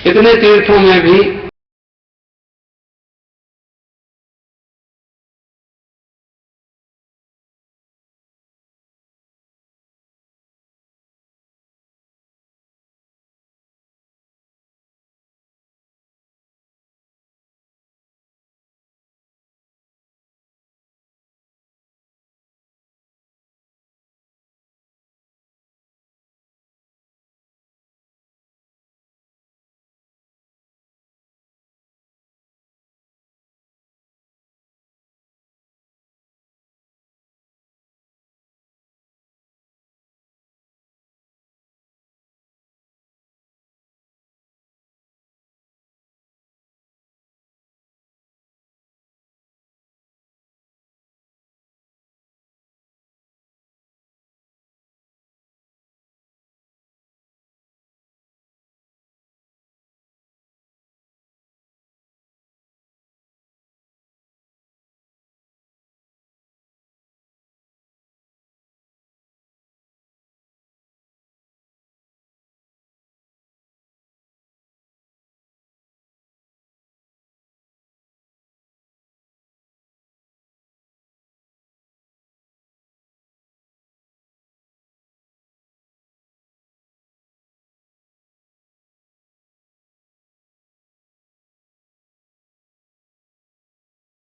इतने तीर्थों में भी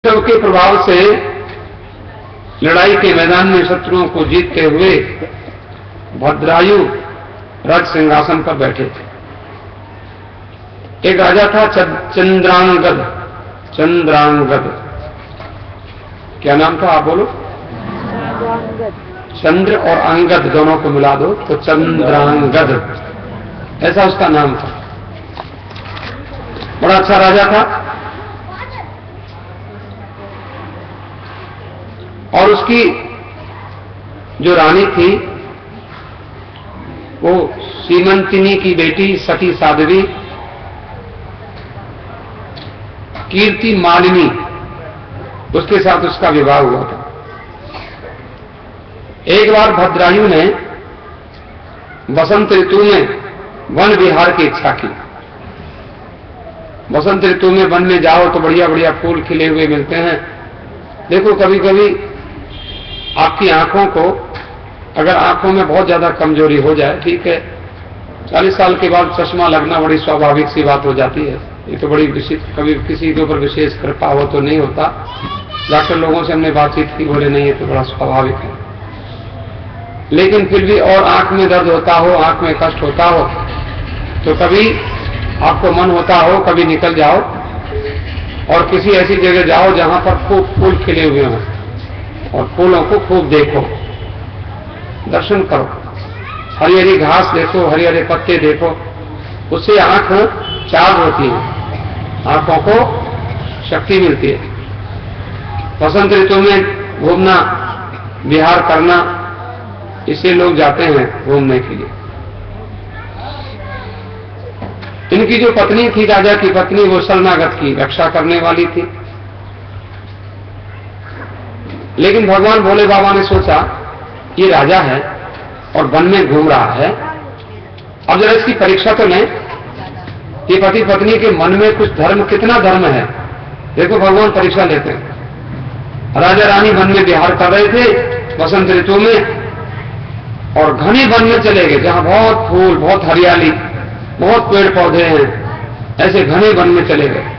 के प्रभाव से लड़ाई के मैदान में शत्रुओं को जीतते हुए भद्रायु राज सिंहासन पर बैठे थे। एक राजा था चंद्रांगद। चंद्रांगद क्या नाम था, आप बोलो? चंद्र और अंगद दोनों को मिला दो तो चंद्रांगद, ऐसा उसका नाम था। बड़ा अच्छा राजा था और उसकी जो रानी थी वो सीमंतिनी की बेटी सती साध्वी कीर्ति मालिनी, उसके साथ उसका विवाह हुआ था। एक बार भद्रायु ने वसंत ऋतु में वन विहार की इच्छा की। वसंत ऋतु में वन में जाओ तो बढ़िया बढ़िया फूल खिले हुए मिलते हैं। देखो कभी कभी आपकी आंखों को, अगर आंखों में बहुत ज्यादा कमजोरी हो जाए, ठीक है 40 साल के बाद चश्मा लगना बड़ी स्वाभाविक सी बात हो जाती है। ये तो बड़ी कभी किसी के ऊपर विशेष कृपा हो तो नहीं होता। डॉक्टर लोगों से हमने बातचीत की, बोले नहीं ये तो बड़ा स्वाभाविक है। लेकिन फिर भी और आंख में दर्द होता हो, आंख में कष्ट होता हो, तो कभी आपको मन होता हो कभी निकल जाओ और किसी ऐसी जगह जाओ जहां पर खूब फूल खिले हुए हों और फूलों को खूब देखो, दर्शन करो, हरी हरी घास देखो, हरी हरे पत्ते देखो, उससे आंख चार्ज होती है, आंखों को शक्ति मिलती है। वसंत ऋतु में घूमना, विहार करना, इसे लोग जाते हैं घूमने के लिए। इनकी जो पत्नी थी, राजा की पत्नी, वो शरणागत की रक्षा करने वाली थी। लेकिन भगवान भोले बाबा ने सोचा ये राजा है और वन में घूम रहा है, अब जरा इसकी परीक्षा तो लें, ये पति पत्नी के मन में कुछ धर्म, कितना धर्म है। देखो भगवान परीक्षा लेते हैं। राजा रानी वन में विहार कर रहे थे वसंत ऋतु में और घने वन में चले गए जहां बहुत फूल, बहुत हरियाली, बहुत पेड़ पौधे हैं, ऐसे घने वन में चले गए।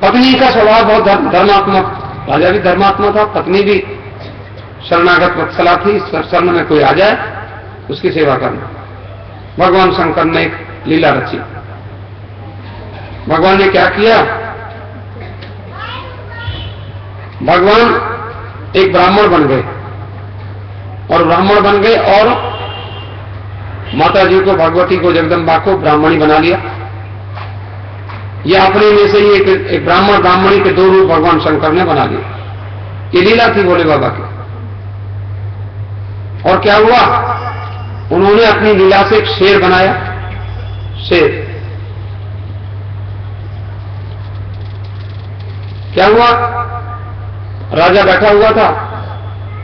पत्नी का स्वभाव बहुत धर्मात्मक, राजा भी धर्मात्मा था, पत्नी भी शरणागत वत्सला थी, शरण में कोई आ जाए उसकी सेवा करना। भगवान शंकर ने एक लीला रची। भगवान ने क्या किया, भगवान एक ब्राह्मण बन गए और ब्राह्मण बन गए और माता जी को, भगवती को, जगदम्बा को ब्राह्मणी बना लिया। ये अपने में से ही एक ब्राह्मण ब्राह्मणी के दो रूप भगवान शंकर ने बना लिए। ये लीला थी भोले बाबा की। और क्या हुआ, उन्होंने अपनी लीला से एक शेर बनाया। शेर क्या हुआ, राजा बैठा हुआ था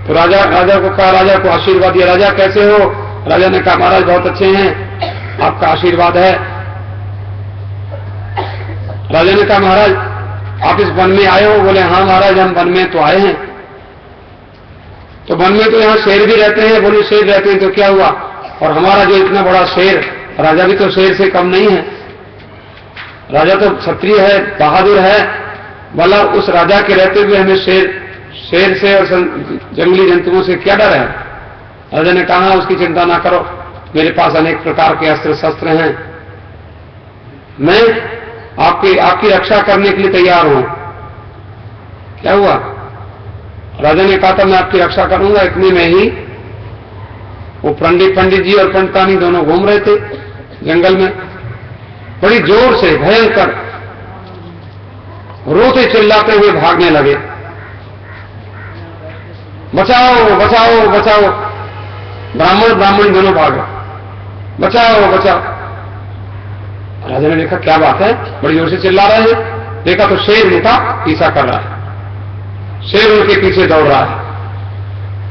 तो राजा को कहा, राजा को आशीर्वाद दिया, राजा कैसे हो? राजा ने कहा महाराज बहुत अच्छे हैं, आपका आशीर्वाद है। राजा ने कहा महाराज आप इस वन में आए हो? बोले हाँ महाराज हम वन में तो आए हैं। तो वन में तो यहाँ शेर भी रहते हैं। बोले शेर रहते हैं तो क्या हुआ, और हमारा जो इतना बड़ा शेर, राजा भी तो शेर से कम नहीं है, राजा तो क्षत्रिय है, बहादुर है, भला उस राजा के रहते हुए हमें शेर से और जंगली जंतुओं से क्या डर है? राजा ने कहा उसकी चिंता ना करो, मेरे पास अनेक प्रकार के अस्त्र शस्त्र हैं, मैं आपकी रक्षा करने के लिए तैयार हूं। क्या हुआ? राजा ने कहा था मैं आपकी रक्षा करूंगा। इतने में ही वो पंडित जी और पंडितानी दोनों घूम रहे थे जंगल में, बड़ी जोर से भयंकर रोते चिल्लाते हुए भागने लगे, बचाओ बचाओ बचाओ। ब्राह्मण दोनों भागे, बचाओ बचाओ। राजा ने देखा क्या बात है, बड़ी जोर से चिल्ला रहे हैं। देखा तो शेर उनका पीछा कर रहा है, शेर उनके पीछे दौड़ रहा है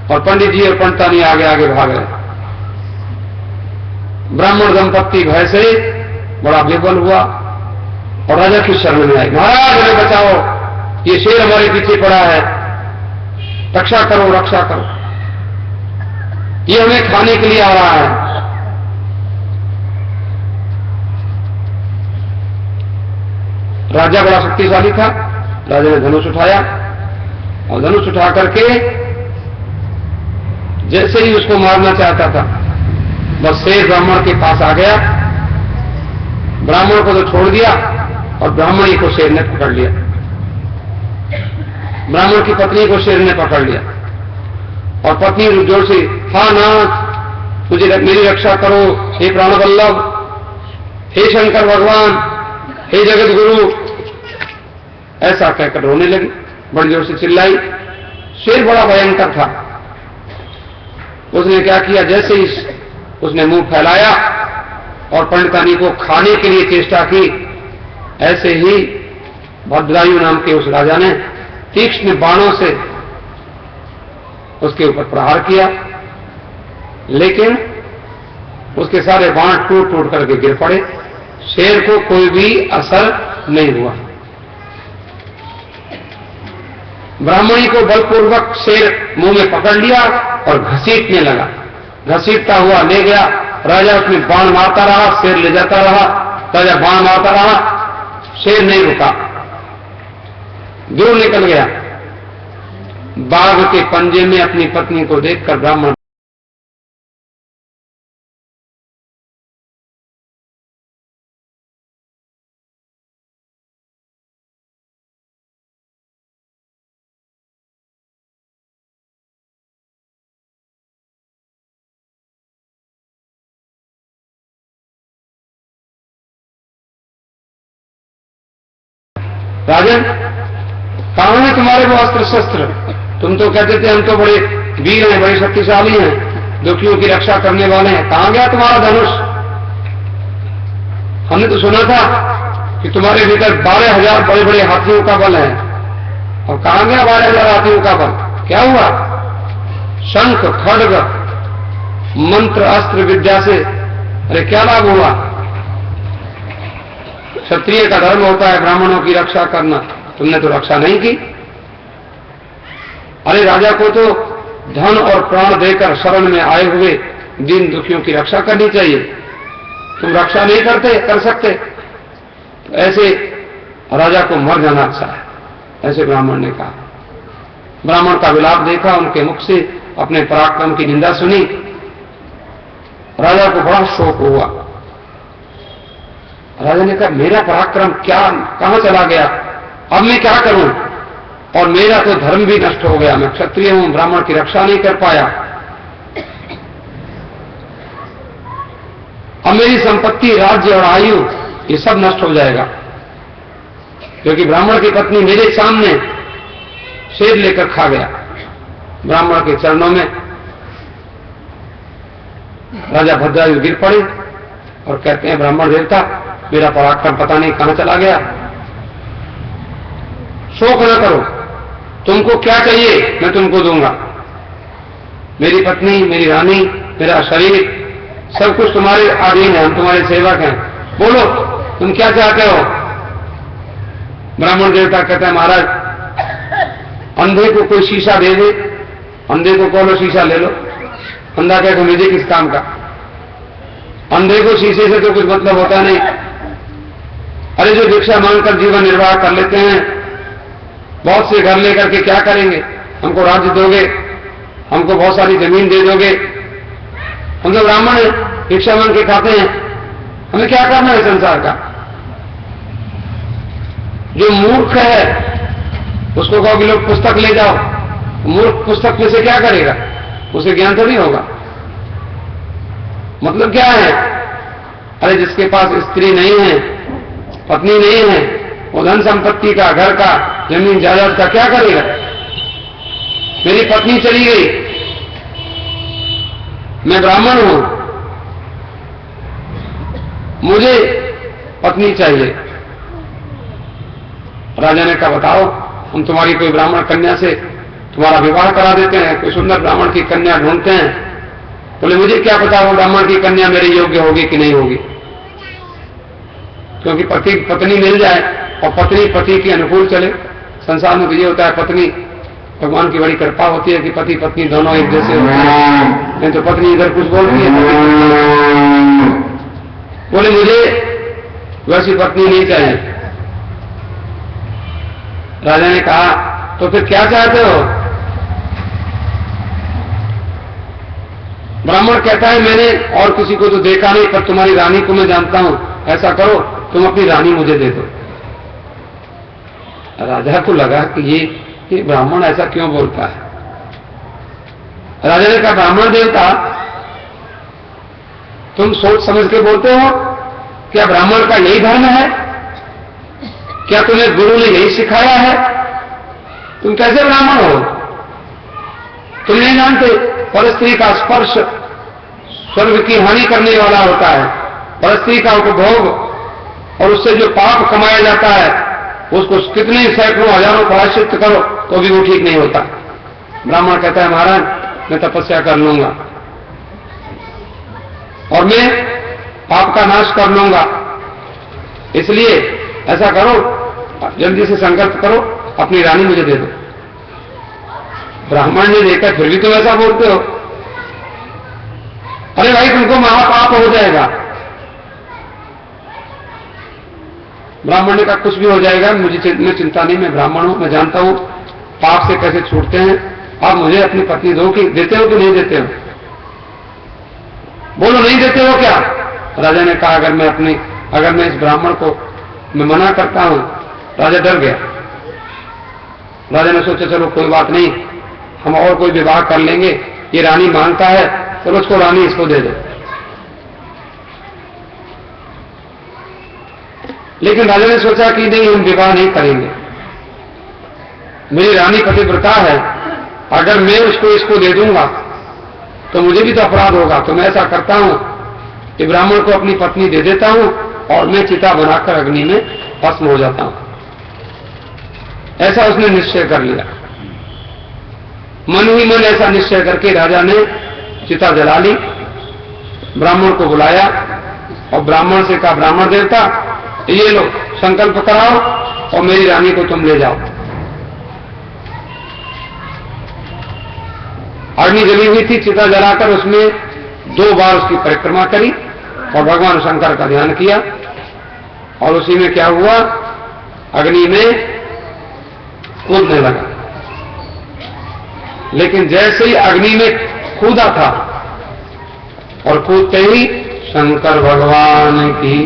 और पंडित जी और पंडितानी आगे आगे भाग रहे हैं। ब्राह्मण दंपत्ति भय से बड़ा विवल हुआ और राजा की शरण में आए, महाराज हमें बचाओ, ये शेर हमारे पीछे पड़ा है, रक्षा करो रक्षा करो, ये हमें खाने के लिए आ रहा है। राजा बड़ा शक्तिशाली था। राजा ने धनुष उठाया और धनुष उठा करके जैसे ही उसको मारना चाहता था, बस शेर ब्राह्मण के पास आ गया, ब्राह्मण को तो छोड़ दिया और ब्राह्मणी को शेर ने पकड़ लिया, ब्राह्मण की पत्नी को शेर ने पकड़ लिया और पत्नी जोर से हाँ नाथ मुझे मेरी रक्षा करो, हे प्राणवल्लभ, हे शंकर भगवान, हे जगत गुरु, ऐसा कहकर रोने लगी, बड़ी जोर से चिल्लाई। शेर बड़ा भयंकर था। उसने क्या किया, जैसे ही उसने मुंह फैलाया और पंडितानी को खाने के लिए चेष्टा की, ऐसे ही भद्रायु नाम के उस राजा ने तीक्ष्ण बाणों से उसके ऊपर प्रहार किया, लेकिन उसके सारे बाण टूट टूट करके गिर पड़े, शेर को कोई भी असर नहीं हुआ। ब्राह्मणी को बलपूर्वक शेर मुंह में पकड़ लिया और घसीटने लगा, घसीटता हुआ ले गया। राजा उसमें बाण मारता रहा, शेर ले जाता रहा, राजा बाण मारता रहा, शेर नहीं रुका, दूर निकल गया। बाघ के पंजे में अपनी पत्नी को देखकर ब्राह्मण राजन कहां है तुम्हारे वो अस्त्र शस्त्र? तुम तो कहते थे हम तो बड़े वीर हैं, बड़े शक्तिशाली हैं, दुखियों की रक्षा करने वाले हैं, कहां गया तुम्हारा धनुष? हमने तो सुना था कि तुम्हारे भीतर 12,000 बड़े बड़े हाथियों का बल है, और कहां गया 12,000 हाथियों का बल? क्या हुआ? शंख खड्ग मंत्र अस्त्र विद्या से अरे क्या लाभ हुआ? क्षत्रिय का धर्म होता है ब्राह्मणों की रक्षा करना, तुमने तो रक्षा नहीं की। अरे राजा को तो धन और प्राण देकर शरण में आए हुए दीन दुखियों की रक्षा करनी चाहिए, तुम रक्षा नहीं कर सकते, तो ऐसे राजा को मर जाना अच्छा है, ऐसे ब्राह्मण ने कहा। ब्राह्मण का विलाप देखा, उनके मुख से अपने पराक्रम की निंदा सुनी, राजा को बड़ा शोक हुआ। राजा ने कहा मेरा पराक्रम क्या कहां चला गया, अब मैं क्या करूं, और मेरा तो धर्म भी नष्ट हो गया, मैं क्षत्रिय हूं, ब्राह्मण की रक्षा नहीं कर पाया, अब मेरी संपत्ति राज्य और आयु ये सब नष्ट हो जाएगा, क्योंकि ब्राह्मण की पत्नी मेरे सामने शेर लेकर खा गया। ब्राह्मण के चरणों में राजा भद्रायु गिर पड़े और कहते हैं ब्राह्मण देवता मेरा पराक्रम पता नहीं कहां चला गया, शोक न करो, तुमको क्या चाहिए मैं तुमको दूंगा, मेरी पत्नी, मेरी रानी, मेरा शरीर सब कुछ तुम्हारे अधीन है, हम तुम्हारे सेवक हैं, बोलो तुम क्या चाहते हो। ब्राह्मण देवता कहता है महाराज अंधे को कोई शीशा दे दे, अंधे को कहो शीशा ले लो। अंधा कहता मुझे किस काम का, अंधे को शीशे से तो कुछ मतलब होता नहीं। अरे जो भिक्षा मांगकर जीवन निर्वाह कर लेते हैं, बहुत से घर लेकर के क्या करेंगे, हमको राज्य दोगे, हमको बहुत सारी जमीन दे दोगे, हम तो ब्राह्मण है, भिक्षा मांग के खाते हैं, हमें क्या करना है संसार का। जो मूर्ख है उसको कहो कि लोग पुस्तक ले जाओ, मूर्ख पुस्तक में से क्या करेगा, उसे ज्ञान तो नहीं होगा। मतलब क्या है, अरे जिसके पास स्त्री नहीं है, पत्नी नहीं है, वो धन संपत्ति का, घर का, जमीन जायदाद का क्या करेगा। मेरी पत्नी चली गई, मैं ब्राह्मण हूं, मुझे पत्नी चाहिए। राजा ने कहा बताओ, हम तुम्हारी कोई ब्राह्मण कन्या से तुम्हारा विवाह करा देते हैं, कोई सुंदर ब्राह्मण की कन्या ढूंढते हैं। बोले मुझे क्या पता वो ब्राह्मण की कन्या मेरे योग्य होगी कि नहीं होगी, क्योंकि पति पत्नी मिल जाए और पत्नी पति के अनुकूल चले। संसार में तो ये होता है, पत्नी भगवान की बड़ी कृपा होती है कि पति पत्नी दोनों एक जैसे होते हैं, नहीं तो पत्नी इधर कुछ बोलती है। बोले मुझे वैसी पत्नी नहीं चाहिए। राजा ने कहा तो फिर क्या चाहते हो। ब्राह्मण कहता है मैंने और किसी को तो देखा नहीं, पर तुम्हारी रानी को मैं जानता हूं, ऐसा करो तुम अपनी रानी मुझे दे दो। राजा को लगा कि ये ब्राह्मण ऐसा क्यों बोलता है। राजा ने कहा ब्राह्मण देवता तुम सोच समझ के बोलते हो, क्या ब्राह्मण का यही धर्म है, क्या तुम्हें गुरु ने यही सिखाया है, तुम कैसे ब्राह्मण हो। तुम नहीं जानते परस्त्री का स्पर्श स्वर्ग की हानि करने वाला होता है, परस्त्री का उपभोग और उससे जो पाप कमाया जाता है उसको कितने सैकड़ों हजारों प्रायश्चित करो तो भी वो ठीक नहीं होता। ब्राह्मण कहता है महाराज मैं तपस्या कर लूंगा और मैं पाप का नाश कर लूंगा, इसलिए ऐसा करो जल्दी से संकल्प करो अपनी रानी मुझे दे दो। ब्राह्मण ने देखा फिर भी तुम ऐसा बोलते हो, अरे भाई तुमको महापाप हो जाएगा। ब्राह्मण ने कहा कुछ भी हो जाएगा, मुझे चिंता नहीं, मैं ब्राह्मण हूं, मैं जानता हूं पाप से कैसे छूटते हैं। आप मुझे अपनी पत्नी दो कि देते हो कि नहीं देते हो, बोलो नहीं देते हो क्या। राजा ने कहा अगर मैं इस ब्राह्मण को मैं मना करता हूं। राजा डर गया। राजा ने सोचा चलो कोई बात नहीं, हम और कोई विवाह कर लेंगे, ये रानी मांगता है चलो उसको रानी इसको दे दो। लेकिन राजा ने सोचा कि नहीं हम विवाह नहीं करेंगे, मेरी रानी पतिव्रता है, अगर मैं उसको इसको दे दूंगा तो मुझे भी तो अपराध होगा। तो मैं ऐसा करता हूं कि ब्राह्मण को अपनी पत्नी दे देता हूं और मैं चिता बनाकर अग्नि में भस्म हो जाता हूं। ऐसा उसने निश्चय कर लिया। मन ही मन ऐसा निश्चय करके राजा ने चिता जला ली, ब्राह्मण को बुलाया और ब्राह्मण से कहा ब्राह्मण देवता ये लो संकल्प कराओ और मेरी रानी को तुम ले जाओ। अग्नि जली हुई थी, चिता जलाकर उसमें 2 बार उसकी परिक्रमा करी और भगवान शंकर का ध्यान किया और उसी में क्या हुआ, अग्नि में कूदने लगा। लेकिन जैसे ही अग्नि में कूदा था और कूदते ही शंकर भगवान की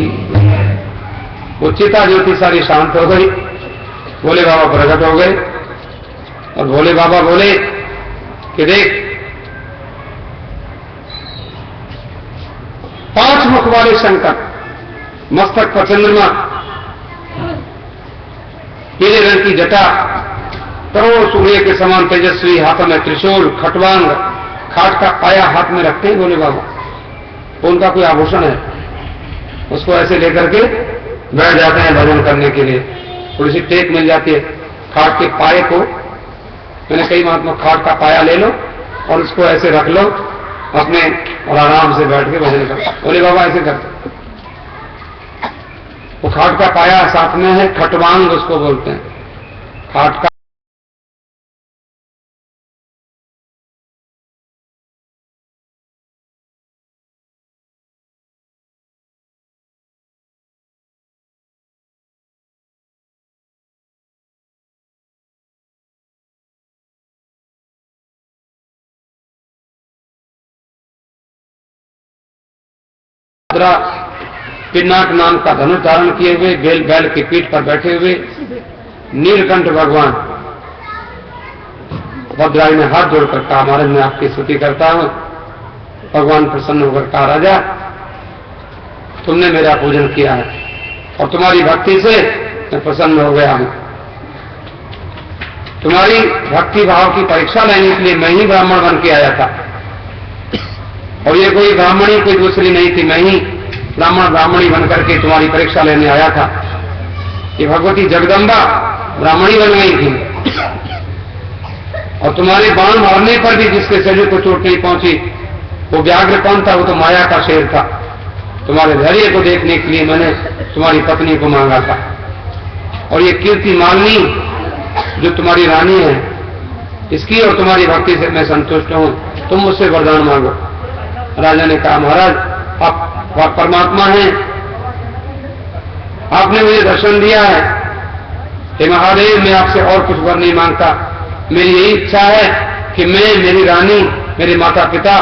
वो चिता जो थी सारी शांत हो गई। भोले बाबा प्रकट हो गए और भोले बाबा बोले कि देख 5 मुख वाले शंकर, मस्तक पर चंद्रमा, पीले रंग की जटा, करोड़ सूर्य के समान तेजस्वी, हाथों में त्रिशूल, खटवांग, खाट का पाया हाथ में रखते हैं भोले बाबा। तो उनका कोई आभूषण है, उसको ऐसे लेकर के बैठ जाते हैं भजन करने के लिए। थोड़ी सी टेक मिल जाती है खाट के पाए को। मैंने कई महात्मा खाट का पाया ले लो और उसको ऐसे रख लो अपने और आराम से बैठ के भजन करते। बोले बाबा ऐसे करते। वो खाट का पाया साथ में है, खटवांग उसको बोलते हैं। खाट का पिनाक नाम का धनुष धारण किए हुए, बैल की पीठ पर बैठे हुए नीलकंठ भगवान भद्राई ने हाथ जोड़कर कहा, महाराज मैं आपकी स्तुति करता हूं। भगवान प्रसन्न होकर कहा, राजा तुमने मेरा पूजन किया है और तुम्हारी भक्ति से मैं प्रसन्न हो गया हूं। तुम्हारी भक्ति भाव की परीक्षा लेने के लिए मैं ही ब्राह्मण बन के आया था, और ये कोई ब्राह्मणी कोई दूसरी नहीं थी, मैं ही ब्राह्मणी बनकर के तुम्हारी परीक्षा लेने आया था। ये भगवती जगदम्बा ब्राह्मणी बन गई थी, और तुम्हारे बाण मारने पर भी जिसके शरीर को चोट नहीं पहुंची वो व्याघ्र कौन था? वो तो माया का शेर था। तुम्हारे धैर्य को देखने के लिए मैंने तुम्हारी पत्नी को मांगा था, और ये कीर्ति मालिनी जो तुम्हारी रानी है, इसकी और तुम्हारी भक्ति से मैं संतुष्ट हूं, तुम मुझसे वरदान मांगो। राजा ने कहा, महाराज आप परमात्मा हैं, आपने मुझे दर्शन दिया है, हे महादेव मैं आपसे और कुछ वर नहीं मांगता। मेरी यही इच्छा है कि मैं, मेरी रानी, मेरे माता पिता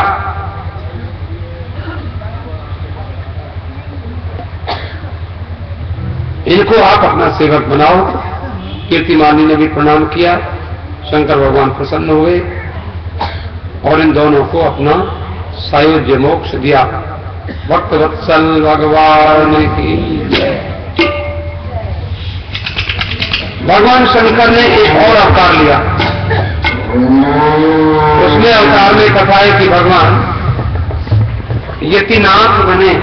इनको आप अपना सेवक बनाओ। कीर्तिमानी ने भी प्रणाम किया, शंकर भगवान प्रसन्न हुए और इन दोनों को अपना सायुज्य मोक्ष दिया। भक्त वत्सल भगवान की भगवान शंकर ने एक और अवतार लिया। उसमें अवतार में कथा है कि भगवान यतिनाथ बने।